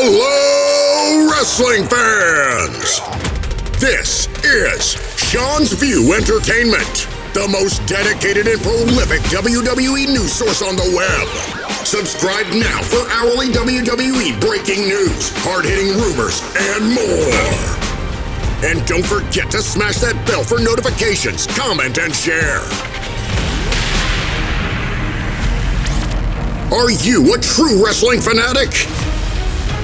Hello, wrestling fans! This is Sean's View Entertainment, the most dedicated and prolific WWE news source on the web. Subscribe now for hourly WWE breaking news, hard-hitting rumors, and more. And don't forget to smash that bell for notifications, comment, and share. Are you a true wrestling fanatic?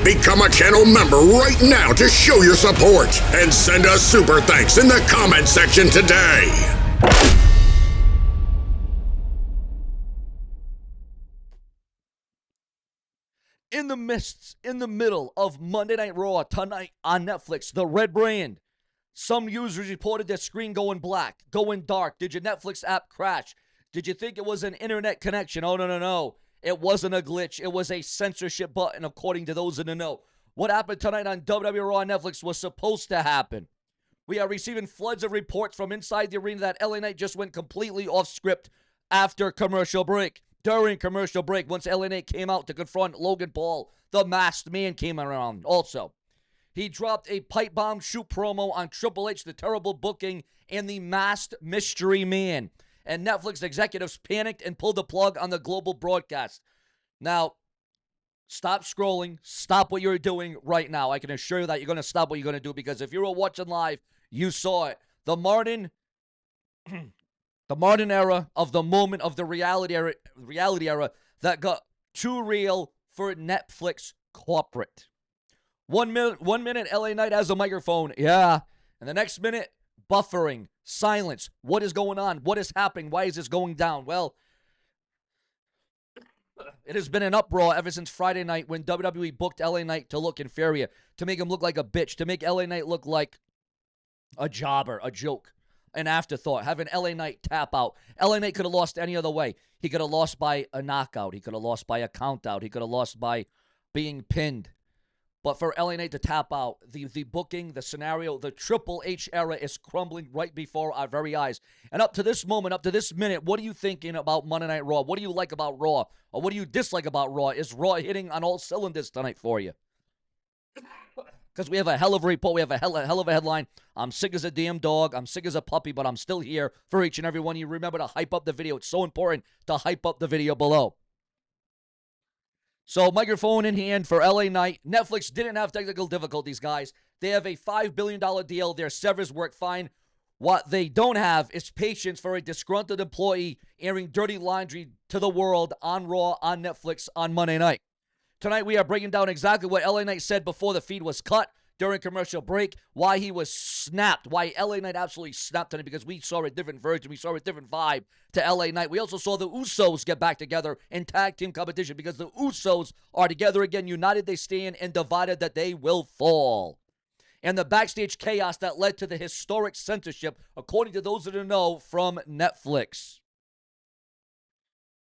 Become a channel member right now to show your support and send us super thanks in the comment section today. In the middle of Monday Night Raw tonight on Netflix, the red brand. Some users reported their screen going black, going dark. Did your Netflix app crash? Did you think it was an internet connection? Oh, no. It wasn't a glitch. It was a censorship button, according to those in the know. What happened tonight on WWE Raw on Netflix was supposed to happen. We are receiving floods of reports from inside the arena that LA Knight just went completely off script after commercial break. During commercial break, once LA Knight came out to confront Logan Paul, the masked man came around also. He dropped a pipe bomb shoot promo on Triple H, the terrible booking, and the masked mystery man. And Netflix executives panicked and pulled the plug on the global broadcast. Now, stop scrolling. Stop what you're doing right now. I can assure you that you're going to stop what you're going to do, because if you were watching live, you saw it. The modern era of the moment of the reality era that got too real for Netflix corporate. 1 minute, LA Knight has a microphone. Yeah. And the next minute, buffering, silence. What is going on? What is happening? Why is this going down? Well, it has been an uproar ever since Friday night when WWE booked LA Knight to look inferior, to make him look like a bitch, to make LA Knight look like a jobber, a joke, an afterthought, having LA Knight tap out. LA Knight could have lost any other way. He could have lost by a knockout. He could have lost by a count out. He could have lost by being pinned. But for LA Knight to tap out, the booking, the scenario, the Triple H era is crumbling right before our very eyes. And up to this moment, up to this minute, what are you thinking about Monday Night Raw? What do you like about Raw? Or what do you dislike about Raw? Is Raw hitting on all cylinders tonight for you? Because we have a hell of a report. We have a hell of a headline. I'm sick as a damn dog. I'm sick as a puppy, but I'm still here for each and every one of you. Remember to hype up the video. It's so important to hype up the video below. So, microphone in hand for LA Knight. Netflix didn't have technical difficulties, guys. They have a $5 billion deal. Their servers work fine. What they don't have is patience for a disgruntled employee airing dirty laundry to the world on Raw, on Netflix, on Monday night. Tonight, we are breaking down exactly what LA Knight said before the feed was cut during commercial break, why he was snapped, why LA Knight absolutely snapped tonight, because we saw a different version, we saw a different vibe to LA Knight. We also saw the Usos get back together in tag team competition, because the Usos are together again, united they stand, and divided that they will fall. And the backstage chaos that led to the historic censorship, according to those that know, from Netflix.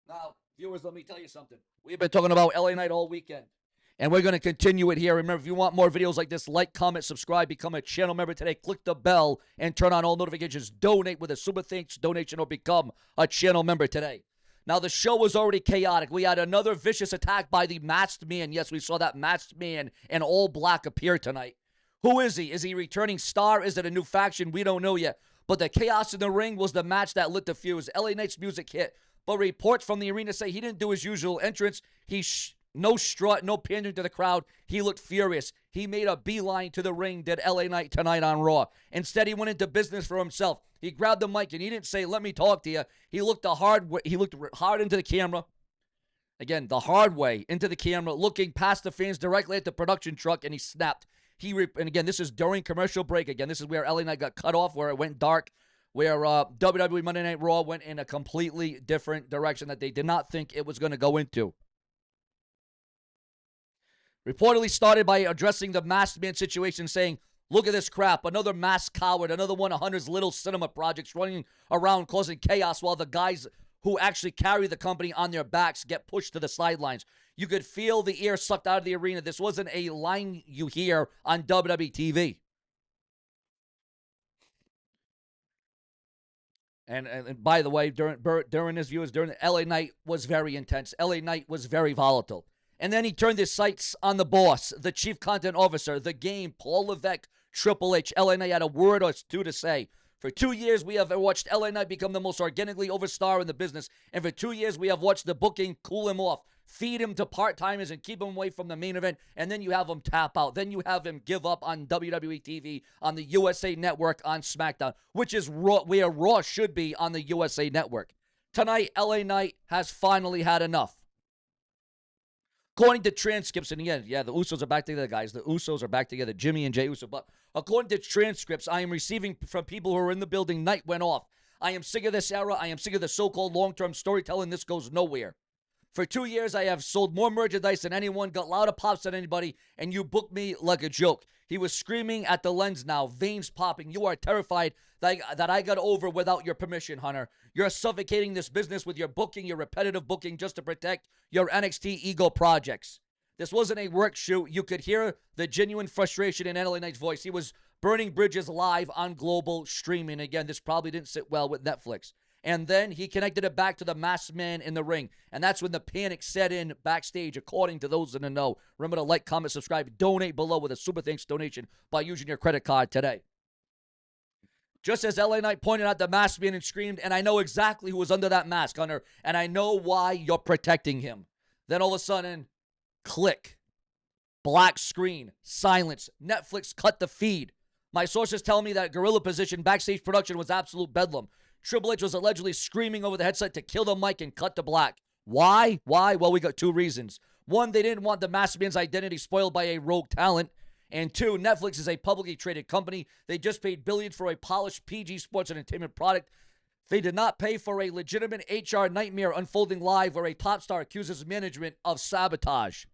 Now, viewers, let me tell you something. We've been talking about LA Knight all weekend, and we're going to continue it here. Remember, if you want more videos like this, like, comment, subscribe, become a channel member today. Click the bell and turn on all notifications. Donate with a super thanks donation or become a channel member today. Now, the show was already chaotic. We had another vicious attack by the masked man. Yes, we saw that masked man in all black appear tonight. Who is he? Is he a returning star? Is it a new faction? We don't know yet. But the chaos in the ring was the match that lit the fuse. LA Knight's music hit. But reports from the arena say he didn't do his usual entrance. No strut, no pandering to the crowd. He looked furious. He made a beeline to the ring, did LA Knight tonight on Raw. Instead, he went into business for himself. He grabbed the mic and he didn't say, "Let me talk to you." He looked hard into the camera. Again, the hard way into the camera, looking past the fans directly at the production truck, and he snapped. And again, this is during commercial break. Again, this is where LA Knight got cut off, where it went dark, where WWE Monday Night Raw went in a completely different direction that they did not think it was going to go into. Reportedly started by addressing the masked man situation, saying, "Look at this crap, another masked coward, another one of Hunter's little cinema projects running around causing chaos while the guys who actually carry the company on their backs get pushed to the sidelines." You could feel the air sucked out of the arena. This wasn't a line you hear on WWE TV. And by the way, during his viewers, LA Knight was very intense. LA Knight was very volatile. And then he turned his sights on the boss, the chief content officer, the game, Paul Levesque, Triple H. LA Knight had a word or two to say. For 2 years, we have watched LA Knight become the most organically overstar in the business. And for 2 years, we have watched the booking cool him off, feed him to part-timers and keep him away from the main event. And then you have him tap out. Then you have him give up on WWE TV, on the USA Network, on SmackDown, which is Raw, where Raw should be on the USA Network. Tonight, LA Knight has finally had enough. According to transcripts, and again, the Usos are back together, guys. The Usos are back together, Jimmy and Jey Uso. But according to transcripts I am receiving from people who are in the building, Night went off. I am sick of this era. I am sick of the so-called long-term storytelling. This goes nowhere. For 2 years, I have sold more merchandise than anyone, got louder pops than anybody, and you booked me like a joke. He was screaming at the lens now, veins popping. You are terrified that I got over without your permission, Hunter. You're suffocating this business with your booking, your repetitive booking, just to protect your NXT ego projects. This wasn't a work shoot. You could hear the genuine frustration in LA Knight's voice. He was burning bridges live on global streaming. Again, this probably didn't sit well with Netflix. And then he connected it back to the masked man in the ring. And that's when the panic set in backstage, according to those in the know. Remember to like, comment, subscribe, donate below with a super thanks donation by using your credit card today. Just as LA Knight pointed out the masked man and screamed, and I know exactly who was under that mask, Hunter, and I know why you're protecting him. Then all of a sudden, click. Black screen. Silence. Netflix cut the feed. My sources tell me that gorilla position backstage production was absolute bedlam. Triple H was allegedly screaming over the headset to kill the mic and cut to black. Why? Well, we got two reasons. One, they didn't want the masked man's identity spoiled by a rogue talent. And two, Netflix is a publicly traded company. They just paid billions for a polished PG sports and entertainment product. They did not pay for a legitimate HR nightmare unfolding live where a top star accuses management of sabotage.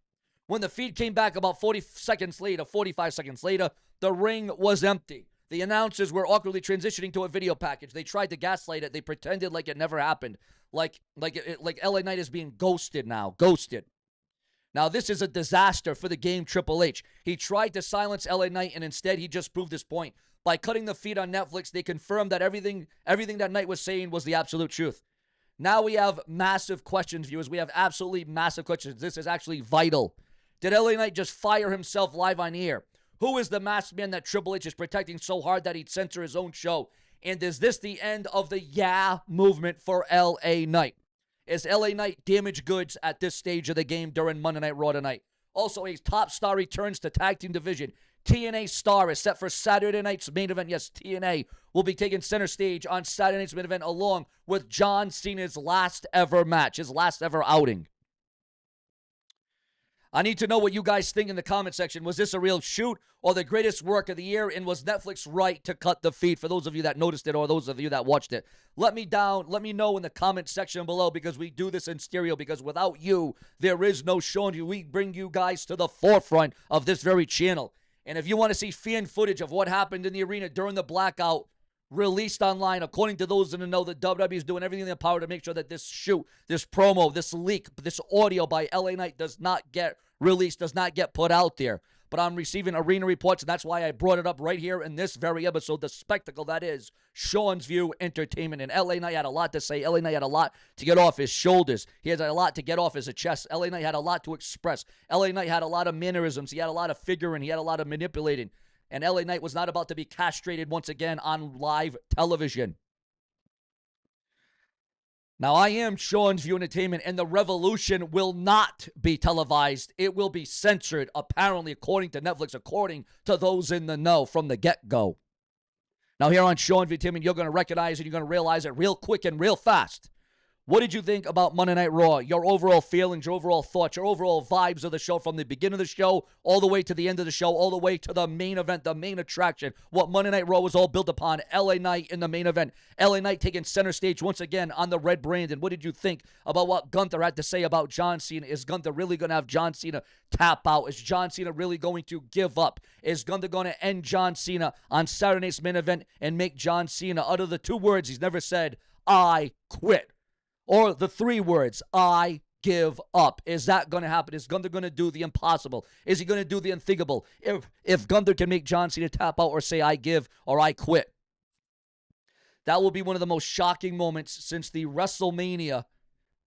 When the feed came back about 45 seconds later, the ring was empty. The announcers were awkwardly transitioning to a video package. They tried to gaslight it. They pretended like it never happened. Like LA Knight is being ghosted now. Ghosted. Now, this is a disaster for the game Triple H. He tried to silence LA Knight, and instead he just proved his point. By cutting the feed on Netflix, they confirmed that everything that Knight was saying was the absolute truth. Now we have massive questions, viewers. We have absolutely massive questions. This is actually vital. Did LA Knight just fire himself live on air? Who is the masked man that Triple H is protecting so hard that he'd censor his own show? And is this the end of the movement for LA Knight? Is LA Knight damaged goods at this stage of the game during Monday Night Raw tonight? Also, a top star returns to tag team division. TNA star is set for Saturday night's main event. Yes, TNA will be taking center stage on Saturday night's main event along with John Cena's last ever match, his last ever outing. I need to know what you guys think in the comment section. Was this a real shoot or the greatest work of the year? And was Netflix right to cut the feed? For those of you that noticed it or those of you that watched it, let me know in the comment section below, because we do this in stereo, because without you, there is no Sean. We bring you guys to the forefront of this very channel. And if you want to see fan footage of what happened in the arena during the blackout, released online, according to those in the know, the WWE is doing everything in their power to make sure that this shoot, this promo, this leak, this audio by LA Knight does not get released, does not get put out there. But I'm receiving arena reports, and that's why I brought it up right here in this very episode, the spectacle that is Sean's View Entertainment. And LA Knight had a lot to say. LA Knight had a lot to get off his shoulders. He had a lot to get off his chest. LA Knight had a lot to express. LA Knight had a lot of mannerisms. He had a lot of figuring. He had a lot of manipulating. And LA Knight was not about to be castrated once again on live television. Now, I am Sean's View Entertainment, and the revolution will not be televised. It will be censored, apparently, according to Netflix, according to those in the know from the get-go. Now, here on Sean's View Entertainment, you're going to recognize it. You're going to realize it real quick and real fast. What did you think about Monday Night Raw? Your overall feelings, your overall thoughts, your overall vibes of the show from the beginning of the show all the way to the end of the show, all the way to the main event, the main attraction, what Monday Night Raw was all built upon. LA Knight in the main event. LA Knight taking center stage once again on the red brand. And what did you think about what Gunther had to say about John Cena? Is Gunther really going to have John Cena tap out? Is John Cena really going to give up? Is Gunther going to end John Cena on Saturday night's main event and make John Cena utter the two words he's never said, I quit? Or the three words, I give up. Is that going to happen? Is Gunther going to do the impossible? Is he going to do the unthinkable? If Gunther can make John Cena tap out or say, I give or I quit, that will be one of the most shocking moments since the WrestleMania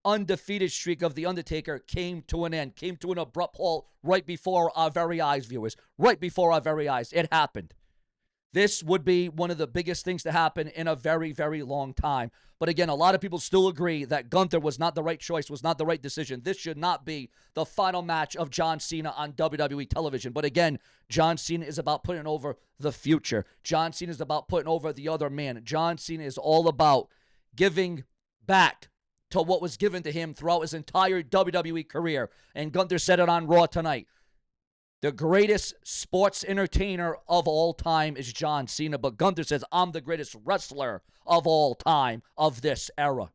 undefeated streak of The Undertaker came to an end, came to an abrupt halt right before our very eyes, viewers. Right before our very eyes. It happened. This would be one of the biggest things to happen in a very, very long time. But again, a lot of people still agree that Gunther was not the right choice, was not the right decision. This should not be the final match of John Cena on WWE television. But again, John Cena is about putting over the future. John Cena is about putting over the other man. John Cena is all about giving back to what was given to him throughout his entire WWE career. And Gunther said it on Raw tonight. The greatest sports entertainer of all time is John Cena, but Gunther says, I'm the greatest wrestler of all time of this era.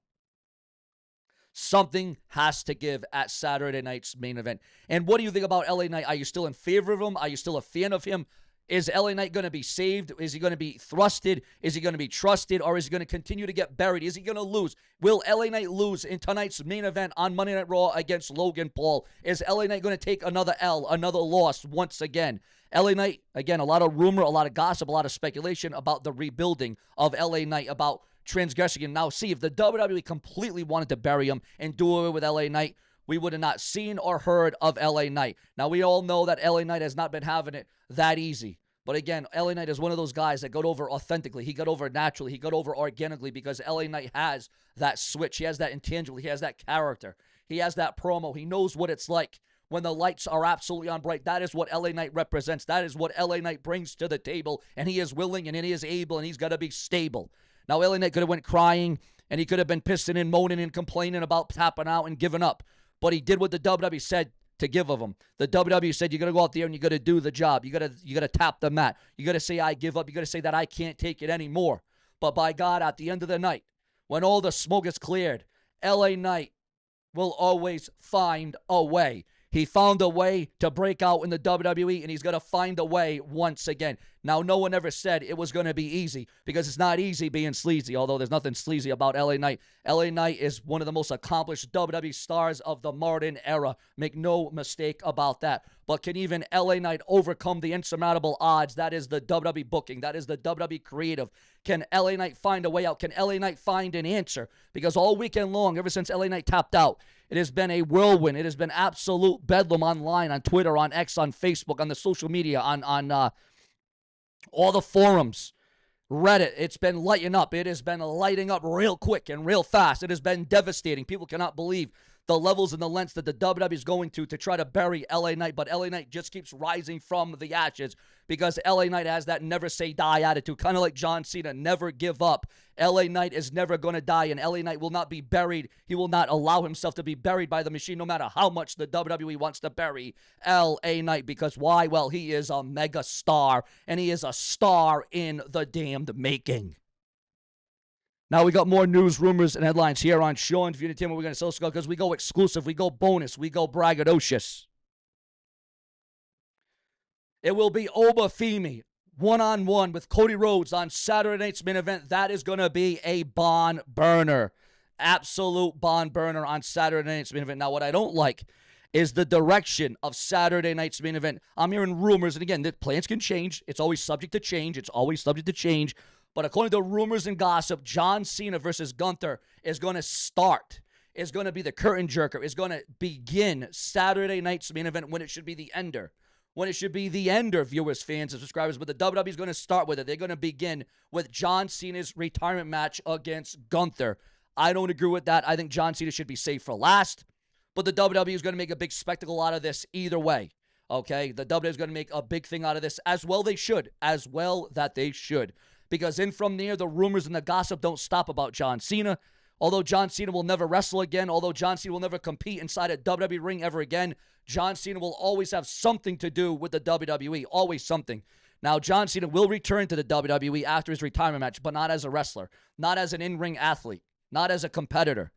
Something has to give at Saturday night's main event. And what do you think about LA Knight? Are you still in favor of him? Are you still a fan of him? Is LA Knight going to be saved? Is he going to be thrusted? Is he going to be trusted? Or is he going to continue to get buried? Is he going to lose? Will LA Knight lose in tonight's main event on Monday Night Raw against Logan Paul? Is LA Knight going to take another L, another loss once again? LA Knight, again, a lot of rumor, a lot of gossip, a lot of speculation about the rebuilding of LA Knight, about transgressing. And now, see, if the WWE completely wanted to bury him and do away with LA Knight, we would have not seen or heard of LA Knight. Now, we all know that LA Knight has not been having it that easy. But again, LA Knight is one of those guys that got over authentically. He got over naturally. He got over organically because LA Knight has that switch. He has that intangible. He has that character. He has that promo. He knows what it's like when the lights are absolutely on bright. That is what LA Knight represents. That is what LA Knight brings to the table. And he is willing and he is able and he's got to be stable. Now, LA Knight could have went crying and he could have been pissing and moaning and complaining about tapping out and giving up. But he did what the WWE said to give of him. The WWE said, you got to go out there and you got to do the job. You got to tap the mat. You got to say, I give up. You got to say that I can't take it anymore. But by God, at the end of the night, when all the smoke is cleared, LA Knight will always find a way. He found a way to break out in the WWE, and he's going to find a way once again. Now, no one ever said it was going to be easy, because it's not easy being sleazy, although there's nothing sleazy about LA Knight. LA Knight is one of the most accomplished WWE stars of the modern era. Make no mistake about that. But can even LA Knight overcome the insurmountable odds? That is the WWE booking. That is the WWE creative. Can LA Knight find a way out? Can LA Knight find an answer? Because all weekend long, ever since LA Knight tapped out, it has been a whirlwind. It has been absolute bedlam online, on Twitter, on X, on Facebook, on the social media, on all the forums, Reddit. It's been lighting up. It has been lighting up real quick and real fast. It has been devastating. People cannot believe the levels and the lengths that the WWE is going to try to bury LA Knight. But LA Knight just keeps rising from the ashes, because LA Knight has that never say die attitude, kind of like John Cena, never give up. LA Knight is never going to die, and LA Knight will not be buried. He will not allow himself to be buried by the machine, no matter how much the WWE wants to bury LA Knight. Because why? Well, he is a mega star, and he is a star in the damned making. Now we got more news, rumors, and headlines here on SeanzViewEnt Entertainment. We're going to sell because we go exclusive, we go bonus, we go braggadocious. It will be Oba Femi one-on-one with Cody Rhodes on Saturday night's main event. That is going to be a barn burner. Absolute barn burner on Saturday night's main event. Now, what I don't like is the direction of Saturday night's main event. I'm hearing rumors, and again, the plans can change. It's always subject to change. It's always subject to change. But according to rumors and gossip, John Cena versus Gunther is going to start. Is going to be the curtain jerker. Is going to begin Saturday night's main event when it should be the ender. When it should be the ender, viewers, fans, and subscribers. But the WWE is going to start with it. They're going to begin with John Cena's retirement match against Gunther. I don't agree with that. I think John Cena should be saved for last. But the WWE is going to make a big spectacle out of this either way. Okay? The WWE is going to make a big thing out of this. As well they should. As well that they should. Because in from there, the rumors and the gossip don't stop about John Cena. Although John Cena will never wrestle again, although John Cena will never compete inside a WWE ring ever again, John Cena will always have something to do with the WWE. Always something. Now, John Cena will return to the WWE after his retirement match, but not as a wrestler, not as an in-ring athlete, not as a competitor,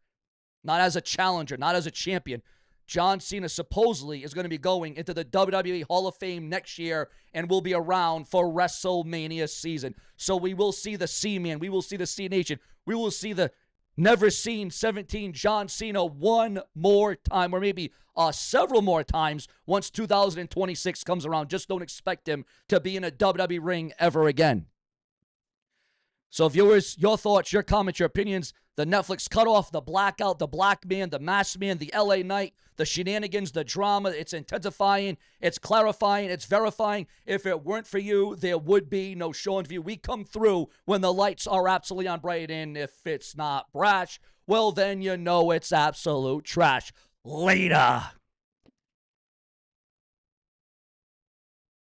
not as a challenger, not as a champion. John Cena supposedly is going to be going into the WWE Hall of Fame next year and will be around for WrestleMania season. So we will see the C-Man. We will see the C-Nation. We will see the never seen 17 John Cena one more time, or maybe several more times once 2026 comes around. Just don't expect him to be in a WWE ring ever again. So viewers, your thoughts, your comments, your opinions, The Netflix cutoff, the blackout, the black man, the masked man, the LA Knight, the shenanigans, the drama. It's intensifying, it's clarifying, it's verifying. If it weren't for you, there would be no Sean's View. We come through when the lights are absolutely on bright, and if it's not brash, well, then you know it's absolute trash. Later.